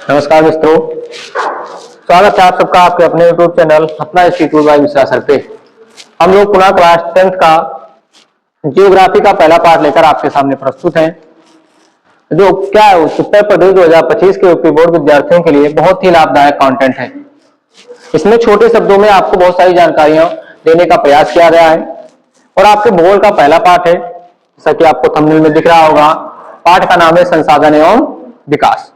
नमस्कार मित्रों, स्वागत है आप सबका आपके अपने यूट्यूब चैनल अपना इंस्टीट्यूट बाय मिश्रा सर पे। हम लोग पुनः क्लास 10th का जियोग्राफी का पहला पार्ट लेकर आपके सामने प्रस्तुत हैं, जो क्या है उत्तर प्रदेश 2025 के यूपी बोर्ड विद्यार्थियों के लिए बहुत ही लाभदायक कंटेंट है। इसमें छोटे शब्दों में आपको बहुत सारी जानकारियां देने का प्रयास किया गया है और आपके भूगोल का पहला पाठ है, जैसा कि आपको थंबनेल में दिख रहा होगा। पाठ का नाम है संसाधन एवं विकास।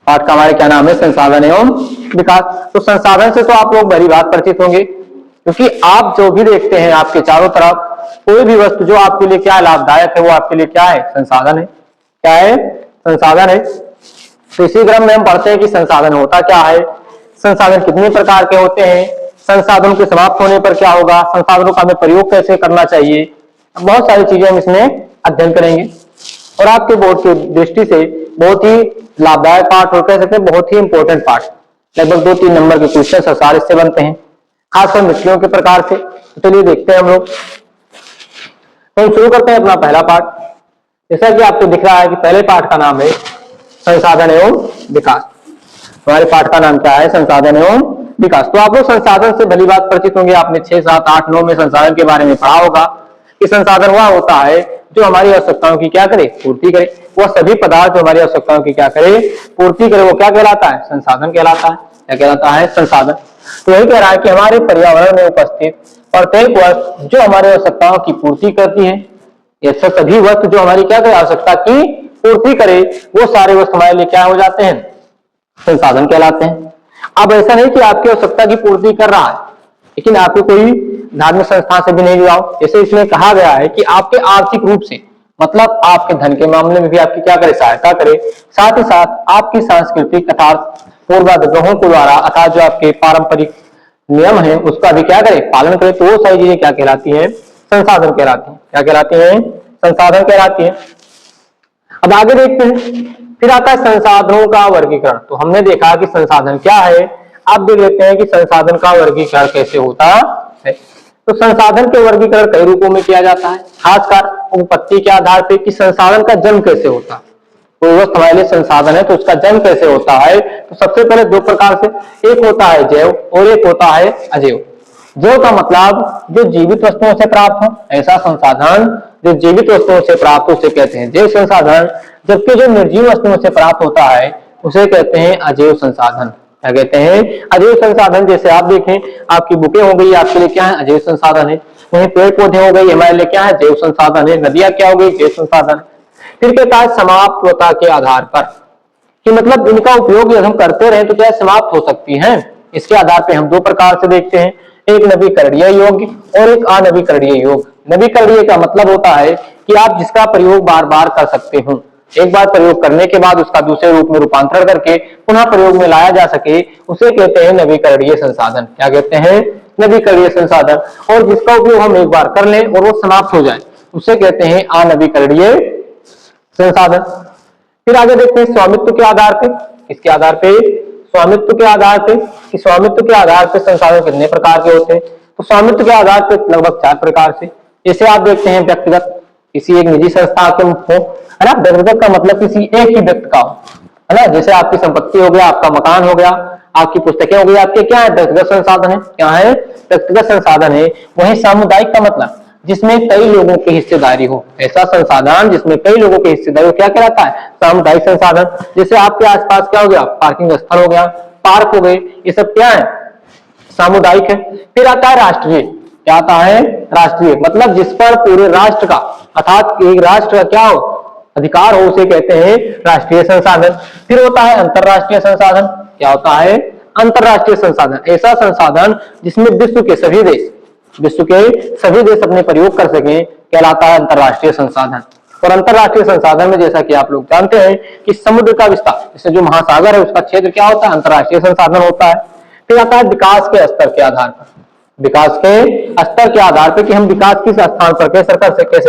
पाठ का हमारे क्या नाम है? संसाधन एवं विकास। तो संसाधन से तो आप लोग बड़ी बात परिचित होंगे, क्योंकि आप जो भी देखते हैं आपके चारों तरफ कोई भी वस्तु जो आपके लिए क्या लाभदायक है वो आपके लिए क्या है? संसाधन है। क्या है? संसाधन है। तो इसी क्रम में हम पढ़ते हैं कि संसाधन होता क्या है, संसाधन कितने प्रकार के होते हैं, संसाधनों के समाप्त होने पर क्या होगा, संसाधनों का हमें प्रयोग कैसे करना चाहिए, बहुत सारी चीजें हम इसमें अध्ययन करेंगे। और आपके बोर्ड की दृष्टि से बहुत ही लाभदायक पाठ और कह सकते हैं बहुत ही इंपॉर्टेंट पाठ। लगभग 2-3 नंबर के क्वेश्चन संसार इससे बनते हैं, खासकर मिट्टियों के प्रकार से। तो चलिए देखते हैं हम लोग। तो हम शुरू करते हैं अपना पहला पाठ। जैसा कि आपको दिख रहा है कि पहले पाठ का नाम है संसाधन एवं विकास। हमारे पाठ का नाम क्या है? संसाधन एवं विकास। तो आप लोग संसाधन से भली बात परिचित होंगे। आपने 6, 7, 8, 9 में संसाधन के बारे में पढ़ा होगा कि संसाधन वह होता है जो हमारी आवश्यकताओं की क्या करे? पूर्ति करे। वह सभी पदार्थ जो हमारी आवश्यकताओं की क्या करे? पूर्ति करे, वो क्या कहलाता है? संसाधन कहलाता है। क्या कहलाता है? संसाधन। तो यही कह रहा है कि हमारे पर्यावरण में उपस्थित प्रत्येक वस्तु जो हमारी आवश्यकताओं की पूर्ति करती है, ऐसे सभी वस्तु जो हमारी क्या करे? आवश्यकता की पूर्ति करे, वो सारे वस्तु हमारे लिए क्या हो जाते हैं? संसाधन कहलाते हैं। अब ऐसा नहीं कि आपकी आवश्यकता की पूर्ति कर रहा है लेकिन आपको कोई धार्मिक संस्था से भी नहीं जुड़ाओ। जैसे इसमें कहा गया है कि आपके आर्थिक रूप से, मतलब आपके धन के मामले में भी आपकी क्या करे? सहायता करे। साथ ही साथ आपकी सांस्कृतिक अर्थात पूर्वाग्रहों के द्वारा अर्थात जो आपके पारंपरिक नियम है उसका भी क्या करे? पालन करे। तो वो सारी चीजें क्या कहलाती है? संसाधन कहलाती है। क्या कहलाती है? संसाधन कहलाती है। अब आगे देखते हैं। फिर आता है संसाधनों का वर्गीकरण। तो हमने देखा कि संसाधन क्या है। अब देख लेते हैं कि संसाधन का वर्गीकरण कैसे होता है। तो संसाधन के वर्गीकरण कई रूपों में किया जाता है, खासकर उत्पत्ति के आधार पर कि संसाधन का जन्म कैसे होता है। तो वस्तु हमारे लिए संसाधन है तो उसका जन्म कैसे होता है। तो सबसे पहले 2 प्रकार से, एक होता है जैव और एक होता है अजैव। जैव का मतलब जो जीवित वस्तुओं से प्राप्त हो, ऐसा संसाधन जो जीवित वस्तुओं से प्राप्त हो उसे कहते हैं जैव संसाधन। जबकि जो निर्जीव वस्तुओं से प्राप्त होता है उसे कहते हैं अजैव संसाधन। क्या कहते हैं? अजैव संसाधन। जैसे आप देखें, आपकी बुकें हो गई, आपके लिए क्या है? अजैव संसाधन है। वहीं पेड़ पौधे हो गई, हमारे लिए क्या है? जैव संसाधन है। नदियां क्या हो गई? जैव संसाधन। फिर कहता है समाप्तता के आधार पर, कि मतलब इनका उपयोग यदि हम करते रहे तो क्या समाप्त हो सकती हैं। इसके आधार पर हम 2 प्रकार से देखते हैं, एक नवीकरणीय योग्य और एक अनवीकरणीय योग्य। नवीकरणीय का मतलब होता है कि आप जिसका प्रयोग बार बार कर सकते हो, एक बार प्रयोग करने के बाद उसका दूसरे रूप में रूपांतरण करके पुनः प्रयोग में लाया जा सके, उसे कहते हैं नवीकरणीय संसाधन। क्या कहते हैं? नवीकरणीय संसाधन। और जिसका उपयोग हम एक बार कर लें और वो समाप्त हो जाए उसे कहते हैं अनवीकरणीय संसाधन। फिर आगे देखते हैं स्वामित्व के आधार पे। किसके आधार पे? स्वामित्व के आधार पे। कि स्वामित्व के आधार पे संसाधन कितने प्रकार के होते हैं। तो स्वामित्व के आधार पे लगभग 4 प्रकार से। जैसे आप देखते हैं व्यक्तिगत, किसी एक निजी संस्था के हो, है ना। व्यक्तिगत का मतलब किसी एक ही व्यक्ति का हो, है ना। जैसे आपकी संपत्ति हो गया, आपका मकान हो गया, आपकी पुस्तकें हो गई, आपके क्या है? व्यक्तिगत संसाधन है। क्या है? व्यक्तिगत संसाधन है। वहीं सामुदायिक का मतलब जिसमें कई लोगों की हिस्सेदारी हो, ऐसा संसाधन जिसमें कई लोगों की हिस्सेदारी हो क्या कहलाता है? सामुदायिक संसाधन। जैसे आपके आसपास क्या हो गया? पार्किंग स्थल हो गया, पार्क हो गए, ये सब क्या है? सामुदायिक है। फिर आता है राष्ट्रीय। क्या आता है? राष्ट्रीय मतलब जिस पर पूरे राष्ट्र का अर्थात एक राष्ट्र का क्या हो? अधिकार हो, उसे कहते हैं राष्ट्रीय संसाधन। फिर होता है अंतरराष्ट्रीय संसाधन। क्या होता है? अंतरराष्ट्रीय संसाधन ऐसा संसाधन जिसमें विश्व के सभी देश अपने प्रयोग कर सकें, कहलाता है अंतरराष्ट्रीय संसाधन। और अंतरराष्ट्रीय संसाधन में जैसा कि आप लोग जानते हैं कि समुद्र का विस्तार, जैसे जो महासागर है उसका क्षेत्र क्या होता है? अंतरराष्ट्रीय संसाधन होता है। फिर आता है विकास के स्तर के आधार पर। विकास के स्तर के आधार पर कि हम विकास किस स्थान पर कैसे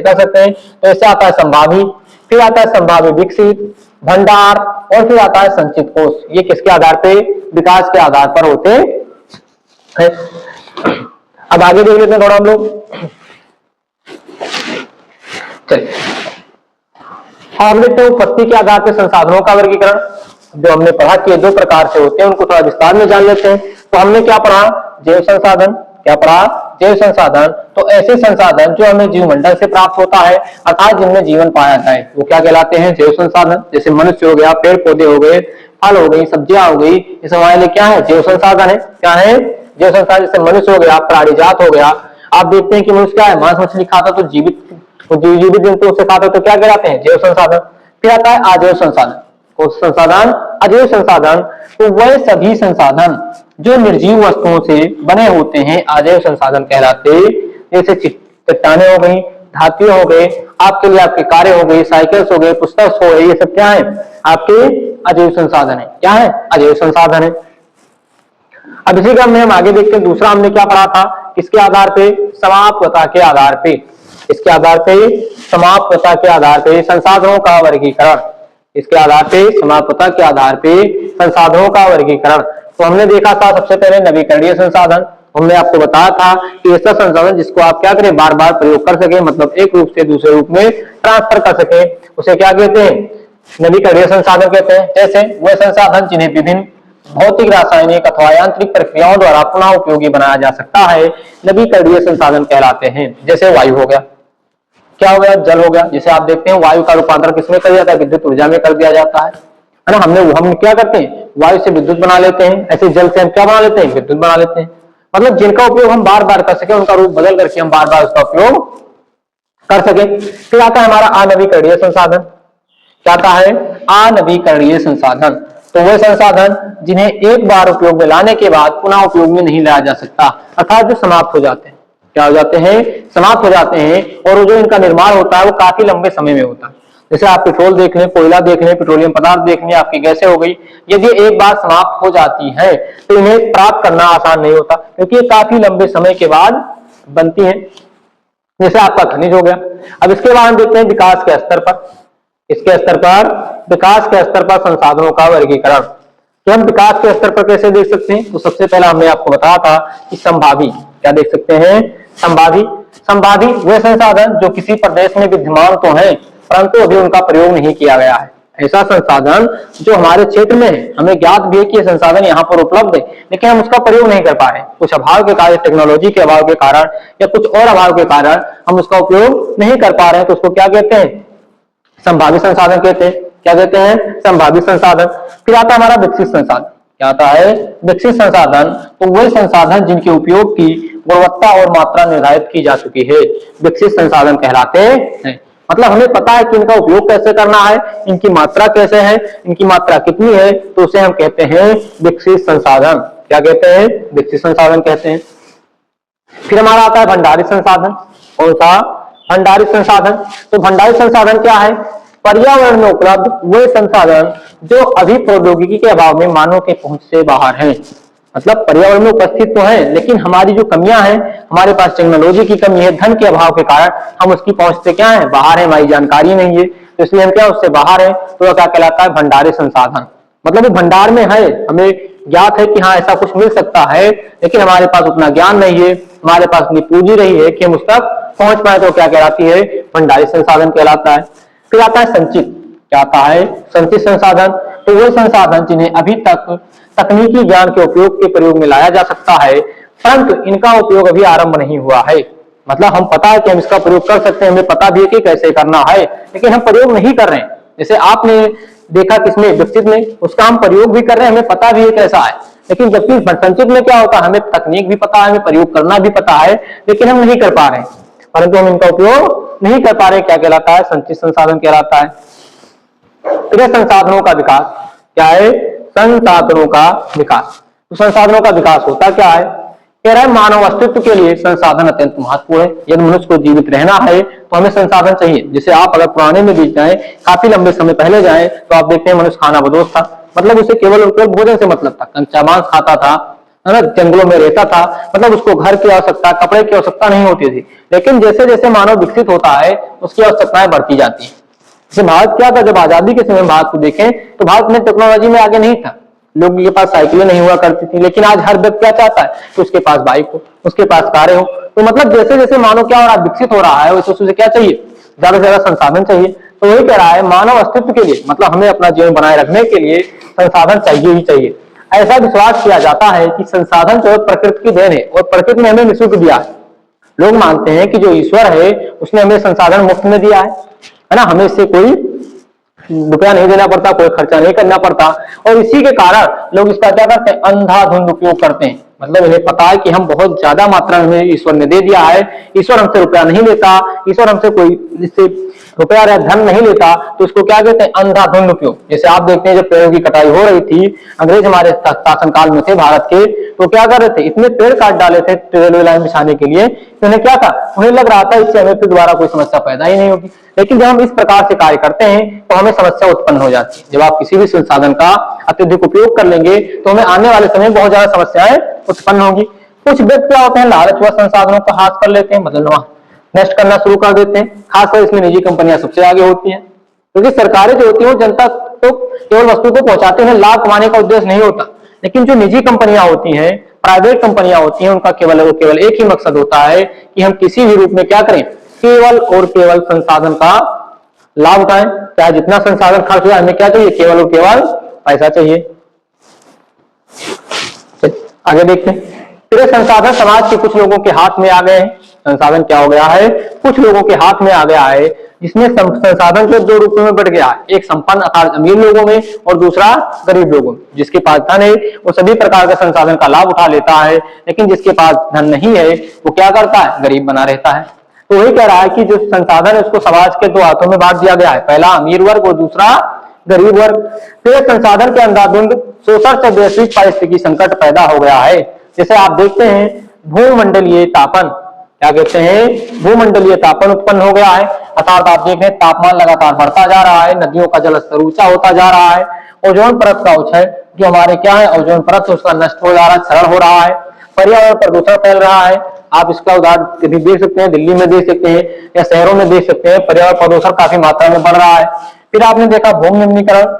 कर सकते हैं। तो ऐसे आता है संभावी, फिर आता है संभाव्य विकसित, भंडार और फिर आता है संचित कोष। ये किसके आधार पे? विकास के आधार पर होते हैं। अब आगे देख लेते हैं थोड़ा हम लोग। चलिए हम देखते हैं उत्पत्ति के आधार पर संसाधनों का वर्गीकरण। जो हमने पढ़ा कि दो प्रकार से होते हैं, उनको थोड़ा विस्तार में जान लेते हैं। तो हमने क्या पढ़ा? जैव संसाधन। क्या पढ़ा? जैव संसाधन। तो ऐसे संसाधन जो हमें जीवमंडल से प्राप्त होता है, अर्थात जिनमें जीवन पाया जाए, वो क्या कहलाते हैं? जैव संसाधन। जैसे मनुष्य हो गया, पेड़ पौधे हो गए, फल हो गई, सब्जियां हो गई, ये सब हमारे लिए क्या है? जैव संसाधन है। क्या है? जैव संसाधन। जैसे मनुष्य हो गया, प्राणी जात हो गया। आप देखते हैं कि मनुष्य क्या है? मांस मछली खाता, तो जीवित जंतु से खाता, तो क्या कहलाते हैं? जैव संसाधन। फिर आता है अजैव संसाधन। कौन सा संसाधन? अजैव संसाधन। तो वह सभी संसाधन जो निर्जीव वस्तुओं से बने होते हैं, अजैव संसाधन कहलाते। जैसे चट्टाने हो गई, धातु हो गए, आपके लिए आपके कार्य हो गए, साइकिल्स हो गए, पुस्तक हो गए, ये सब क्या है? आपके अजैव संसाधन है। क्या है? अजैव संसाधन है। अब इसी क्रम में हम आगे देखते हैं, दूसरा हमने क्या पढ़ा था? किसके आधार पे? समाप्तता के आधार पे। इसके आधार पे? समाप्तता के आधार पे संसाधनों का वर्गीकरण। इसके आधार पे? समाप्तता के आधार पे संसाधनों का वर्गीकरण। तो हमने देखा था सबसे पहले नवीकरणीय संसाधन। हमने आपको बताया था कि ऐसा संसाधन जिसको आप क्या करें? बार बार प्रयोग कर सके, मतलब एक रूप से दूसरे रूप में ट्रांसफर कर सके, उसे क्या कहते हैं? नवीकरणीय संसाधन कहते हैं। जैसे वह संसाधन जिन्हें विभिन्न भौतिक, रासायनिक अथवा यांत्रिक प्रक्रियाओं द्वारा पुनः उपयोगी बनाया जा सकता है, नवीकरणीय संसाधन कहलाते हैं। जैसे वायु हो गया, क्या हो गया? जल हो गया। जैसे आप देखते हैं वायु का रूपांतरण किसमें कर दिया जाता है? विद्युत ऊर्जा में कर दिया जाता है ना। हम क्या करते हैं? वायु से विद्युत बना लेते हैं। ऐसे जल से हम क्या बना लेते हैं? विद्युत बना लेते हैं। मतलब जिनका उपयोग हम बार बार कर सके, उनका रूप बदल करके हम बार बार उसका उपयोग कर सके। फिर आता है हमारा अनवीकरणीय संसाधन। क्या आता है? अनवीकरणीय संसाधन। तो वह संसाधन जिन्हें एक बार उपयोग में लाने के बाद पुनः उपयोग में नहीं लाया जा सकता, अर्थात जो समाप्त हो जाते हैं। क्या हो जाते हैं? समाप्त हो जाते हैं। और जो इनका निर्माण होता है वो काफी लंबे समय में होता है। जैसे आप पेट्रोल देख लें, कोयला देख लें, पेट्रोलियम पदार्थ देख लें, आपकी गैसें हो गई, यदि एक बार समाप्त हो जाती है तो इन्हें प्राप्त करना आसान नहीं होता, क्योंकि ये काफी लंबे समय के बाद बनती है। जैसे आपका खनिज हो गया। अब इसके बाद हम देखते हैं विकास के स्तर पर। इसके स्तर पर, विकास के स्तर पर संसाधनों का वर्गीकरण। तो हम विकास के स्तर पर कैसे देख सकते हैं? तो सबसे पहला हमने आपको बताया था कि संभावी, क्या देख सकते हैं? संभावी। संभावी वे संसाधन जो किसी प्रदेश में विद्यमान तो हैं, परंतु अभी उनका प्रयोग नहीं किया गया है। ऐसा संसाधन जो हमारे क्षेत्र में है, हमें ज्ञात भी है कि संसाधन यहाँ पर उपलब्ध है, लेकिन हम उसका प्रयोग नहीं कर पा रहे, कुछ अभाव के कारण, टेक्नोलॉजी के अभाव के कारण या कुछ और अभाव के कारण हम उसका उपयोग नहीं कर पा रहे हैं। तो उसको क्या कहते हैं? संभावित संसाधन कहते हैं। क्या कहते हैं? संभावित संसाधन। फिर आता है हमारा विकसित संसाधन। क्या आता है? विकसित संसाधन। तो वह संसाधन जिनके उपयोग की गुणवत्ता और मात्रा निर्धारित की जा चुकी है, विकसित संसाधन कहलाते हैं। मतलब हमें पता है कि इनका उपयोग कैसे करना है, इनकी मात्रा कैसे है, इनकी मात्रा कितनी है, तो उसे हम कहते हैं विकसित संसाधन। क्या कहते हैं? विकसित संसाधन कहते हैं। फिर हमारा आता है भंडारित संसाधन। कौन सा? भंडारित संसाधन। तो भंडारित संसाधन क्या है? पर्यावरण में उपलब्ध वे संसाधन जो अभी प्रौद्योगिकी के अभाव में मानव के पहुंच से बाहर हैं। मतलब पर्यावरण में उपस्थित तो है, लेकिन हमारी जो कमियां हैं, हमारे पास टेक्नोलॉजी की कमी है, धन के अभाव के कारण हम उसकी पहुंच से क्या है? बाहर है, हमारी जानकारी नहीं है, तो इसलिए हम क्या उससे बाहर है। तो वह क्या कहलाता है? भंडारित संसाधन। मतलब वो भंडार में है, हमें ज्ञात है कि हाँ ऐसा कुछ मिल सकता है, लेकिन हमारे पास उतना ज्ञान नहीं है, हमारे पास इतनी पूंजी नहीं है कि हम उस तक पहुंच पाए, तो क्या कहलाती है? भंडारित संसाधन कहलाता है। फिर आता है संचित। क्या आता है? संचित संसाधन। तो वो संसाधन जिन्हें अभी तक तकनीकी ज्ञान के उपयोग के प्रयोग में लाया जा सकता है, परंतु इनका उपयोग अभी आरंभ नहीं हुआ है। मतलब हम पता है कि हम इसका प्रयोग कर सकते हैं, हमें पता भी है कि कैसे करना है, लेकिन हम प्रयोग नहीं कर रहे हैं। जैसे आपने देखा किसमें? विकसित में, उसका हम प्रयोग भी कर रहे हैं, हमें पता भी है कैसा है, लेकिन जबकि संचित में क्या होता है? हमें तकनीक भी पता है, हमें प्रयोग करना भी पता है, लेकिन हम नहीं कर पा रहे हैं, परंतु हम इनका उपयोग नहीं कर पा रहे। क्या कहलाता है? संचित संसाधन कहलाता है। फिर संसाधनों का विकास। क्या है? संसाधनों का विकास। तो संसाधनों का विकास होता क्या है? कह रहा है मानव अस्तित्व के लिए संसाधन अत्यंत महत्वपूर्ण है। यदि मनुष्य को जीवित रहना है तो हमें संसाधन चाहिए। जैसे आप अगर पुराने में बीत जाएं, काफी लंबे समय पहले जाएं, तो आप देखते हैं मनुष्य खाना बदोश था। मतलब उसे केवल भोजन से मतलब था, कच्चा मांस खाता था, है ना, जंगलों में रहता था, मतलब उसको घर की आवश्यकता, कपड़े की आवश्यकता नहीं होती थी। लेकिन जैसे जैसे मानव विकसित होता है उसकी आवश्यकताएं बढ़ती जाती है। जैसे भारत क्या था, जब आजादी के समय भारत को देखें तो भारत में टेक्नोलॉजी में आगे नहीं था, लोगों के पास साइकिलें नहीं हुआ करती थी, लेकिन आज हर व्यक्ति क्या चाहता है कि उसके पास बाइक हो, उसके पास कारें हो। तो मतलब जैसे जैसे मानव क्या हो रहा है, विकसित हो रहा है, वैसे उसे क्या चाहिए? ज्यादा से ज्यादा संसाधन चाहिए। तो वही कह रहा है मानव अस्तित्व के लिए, मतलब हमें अपना जीवन बनाए रखने के लिए संसाधन चाहिए ही चाहिए। ऐसा विश्वास किया जाता है कि संसाधन जो प्रकृति की देन है और प्रकृति ने हमें निःशुल्क दिया है। लोग मानते हैं कि जो ईश्वर है उसने हमें संसाधन मुफ्त में दिया है ना, हमें इससे कोई रुपया नहीं देना पड़ता, कोई खर्चा नहीं करना पड़ता, और इसी के कारण लोग इसका क्या करते हैं, अंधाधुंध उपयोग करते हैं। मतलब इन्हें पता है कि हम बहुत ज्यादा मात्रा में ईश्वर ने दे दिया है, ईश्वर हमसे रुपया नहीं लेता, ईश्वर हमसे कोई इससे रुपया या धन नहीं लेता, तो इसको क्या कहते हैं, अंधाधुंध उपयोग। जैसे आप देखते हैं जब पेड़ों की कटाई हो रही थी, अंग्रेज हमारे शासनकाल में थे भारत के, तो क्या कर रहे थे, इतने पेड़ काट डाले थे रेलवे लाइन बिछाने के लिए, तो उन्हें क्या था, उन्हें लग रहा था इससे हमें फिर दोबारा कोई समस्या पैदा ही नहीं होगी। लेकिन जब हम इस प्रकार से कार्य करते हैं तो हमें समस्या उत्पन्न हो जाती है। जब आप किसी भी संसाधन का अत्यधिक उपयोग कर लेंगे तो हमें आने वाले समय में बहुत ज्यादा समस्याएं उत्पन्न होंगी। कुछ व्यक्ति क्या होते हैं, लालच व संसाधनों का हाथ कर लेते हैं, मतलब नष्ट करना शुरू कर देते हैं। खासकर इसमें निजी कंपनियां सबसे आगे होती हैं, क्योंकि सरकारें जो होती है वो जनता तो केवल वस्तु को पहुंचाते हैं, लाभ कमाने का उद्देश्य नहीं होता। लेकिन जो निजी कंपनियां होती हैं, प्राइवेट कंपनियां होती हैं, उनका केवल एक ही मकसद होता है कि हम किसी भी रूप में क्या करें, केवल और केवल संसाधन का लाभ उठाएं। चाहे जितना संसाधन खर्च हो, हमें क्या चाहिए, केवल और केवल पैसा चाहिए। आगे देखते हैं, फिर संसाधन समाज के कुछ लोगों के हाथ में आ गए हैं। संसाधन क्या हो गया है, कुछ लोगों के हाथ में आ गया है, जिसमें संसाधन जो दो रूपों में बढ़ गया है, एक संपन्न अर्थात अमीर लोगों में और दूसरा गरीब लोगों में। जिसके पास धन है वो सभी प्रकार के संसाधन का लाभ उठा लेता है, लेकिन जिसके पास धन नहीं है वो क्या करता है, गरीब बना रहता है। तो वही कह रहा है कि जो संसाधन है उसको समाज के दो हाथों में बांट दिया गया है, पहला अमीर वर्ग और दूसरा गरीब वर्ग। फिर संसाधन के अंधाधुंध शोषण से वैश्विक पारिस्थितिकी संकट पैदा हो गया है। जैसे आप देखते हैं भूमंडलीय तापन, क्या कहते हैं, भूमंडलीय तापन उत्पन्न हो गया है, अर्थात आप देख रहे हैं तापमान लगातार बढ़ता जा रहा है, नदियों का जल स्तर ऊंचा होता जा रहा है, ओजोन परत का क्षय जो हमारे क्या है, ओजोन परत उसका नष्ट हो जा रहा है, क्षरण हो रहा है, पर्यावरण प्रदूषण फैल रहा है। आप इसका उदाहरण कभी देख सकते हैं, दिल्ली में देख सकते हैं या शहरों में देख सकते हैं, पर्यावरण प्रदूषण काफी मात्रा में बढ़ रहा है। फिर आपने देखा भूमि निम्नीकरण,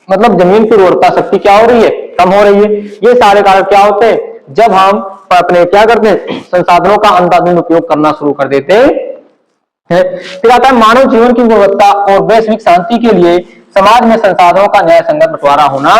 मतलब जमीन की उर्वरता शक्ति क्या हो रही है, कम हो रही है। ये सारे कारण क्या होते हैं, जब हम अपने क्या करते हैं, संसाधनों का अंधाधुंध उपयोग करना शुरू कर देते हैं। फिर आता है मानव जीवन की गुणवत्ता और वैश्विक शांति के लिए समाज में संसाधनों का न्याय संगत बंटवारा होना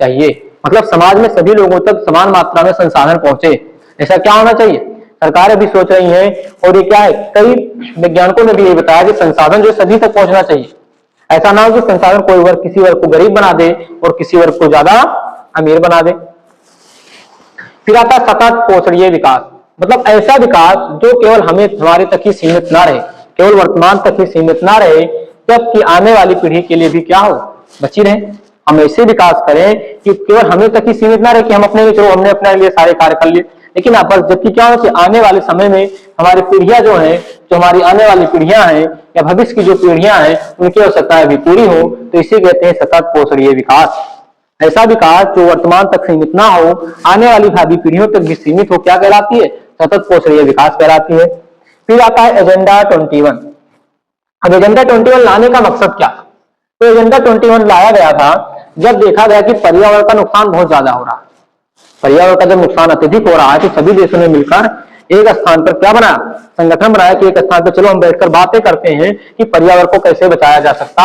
चाहिए। मतलब समाज में सभी लोगों तक समान मात्रा में संसाधन पहुंचे, ऐसा क्या होना चाहिए। सरकारें भी सोच रही हैं, और ये क्या है, कई वैज्ञानिकों ने भी ये बताया कि संसाधन जो सभी तक पहुंचना चाहिए। ऐसा ना हो कि संसाधन कोई वर्ग किसी वर्ग को गरीब बना दे और किसी वर्ग को ज्यादा अमीर बना दे। फिर आता है सतत पोषणीय विकास, मतलब ऐसा विकास जो केवल हमारे तक ही सीमित ना रहे, केवल वर्तमान तक ही सीमित ना रहे, जबकि आने वाली पीढ़ी के लिए भी क्या हो, बची रहे। हम ऐसे विकास करें कि केवल हमें तक ही सीमित ना रहे कि हम अपने चलो हमने अपने लिए सारे कार्य कर लिए, लेकिन जबकि क्या हो कि आने वाले समय में हमारी पीढ़ियां जो है, जो हमारी आने वाली पीढ़ियां हैं या भविष्य की जो पीढ़ियां हैं, उनकी आवश्यकताएं भी पूरी हो। तो इसे कहते हैं सतत पोषणीय विकास। ऐसा विकास जो वर्तमान तक सीमित ना हो, आने वाली भावी पीढ़ियों तक भी सीमित हो, क्या कहलाती है, सतत पोषणीय विकास कहलाती है। फिर आता है एजेंडा 21। अब एजेंडा 21 लाने का मकसद क्या था, तो एजेंडा 21 लाया गया था जब देखा गया कि पर्यावरण का नुकसान बहुत ज्यादा हो रहा है। पर्यावरण का जब नुकसान अत्यधिक हो रहा है तो सभी देशों ने मिलकर एक स्थान पर क्या बनाया, संगठन बनाया कि एक स्थान पर चलो हम बैठकर बातें करते हैं कि पर्यावरण को कैसे बचाया जा सकता।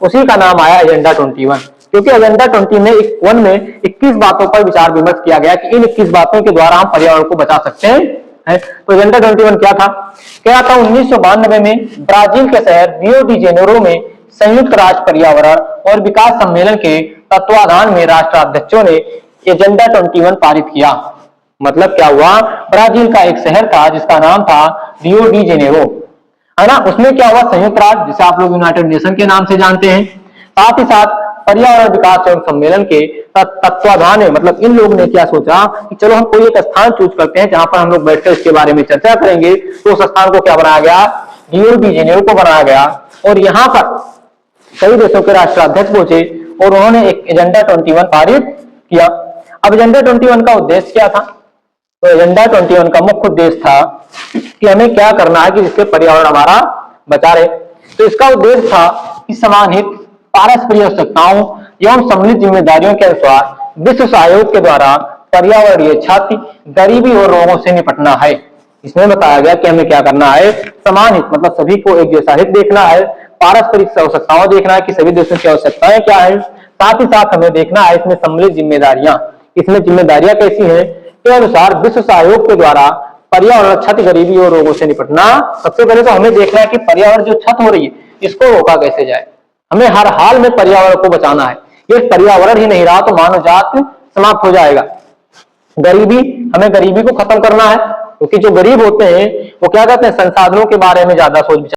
उसी का नाम आया एजेंडा 21, क्योंकि एजेंडा 21 में 21 बातों पर विचार विमर्श किया गया कि इन 21 बातों के द्वारा हम पर्यावरण को बचा सकते हैं। तो एजेंडा 21 क्या था, 1992 में ब्राजील के शहर रियो डी जेनेरो में संयुक्त राष्ट्र पर्यावरण और विकास सम्मेलन के तत्वाधान में राष्ट्राध्यक्षों ने एजेंडा 21 पारित किया। मतलब क्या हुआ, ब्राजील का एक शहर था जिसका नाम था रियो डी जेनेरो, है ना, उसमें क्या हुआ, संयुक्त राष्ट्र जिसे आप लोग यूनाइटेड नेशन के नाम से जानते हैं, साथ ही साथ पर्यावरण विकास एवं सम्मेलन के तत्वाधान में, मतलब इन लोगों ने क्या सोचा कि चलो हम कोई एक स्थान चूज करते हैं जहां पर हम लोग बैठकर इसके बारे में चर्चा करेंगे। तो उस स्थान को क्या बनाया गया, रियो डी जेनेरो को बनाया गया, और यहाँ पर कई देशों के राष्ट्राध्यक्ष पहुंचे और उन्होंने एक एजेंडा 21 पारित किया। अब एजेंडा 21 का उद्देश्य क्या था, तो एजेंडा 21 का मुख्य उद्देश्य था कि हमें क्या करना है कि जिससे पर्यावरण हमारा बचा रहे। तो इसका उद्देश्य था कि समान हित, पारस्परिक आवश्यकताओं एवं सम्मिलित जिम्मेदारियों के अनुसार विश्व सहयोग के द्वारा पर्यावरणीय क्षति, गरीबी और रोगों से निपटना है। इसमें बताया गया कि हमें क्या करना है, समान हित, मतलब सभी को एक जैसा हित देखना है, पारस्परिक आवश्यकताओं देखना है कि सभी देशों की आवश्यकताएं क्या है, साथ ही साथ हमें देखना है इसमें सम्मिलित जिम्मेदारियां। इसमें जिम्मेदारियां कैसी हैं के अनुसार विश्व सहयोग के द्वारा पर्यावरण क्षति, गरीबी और रोगों से निपटना। सबसे पहले तो हमें देखना है कि पर्यावरण जो क्षति हो रही है इसको रोका कैसे जाए। हमें हर हाल में पर्यावरण को बचाना है। ये पर्यावरण ही नहीं रहा तो मानव जात समाप्त हो जाएगा। गरीबी, हमें गरीबी को खत्म करना है, क्योंकि जो गरीब होते हैं वो क्या कहते हैं, संसाधनों के बारे में ज्यादा सोच विचार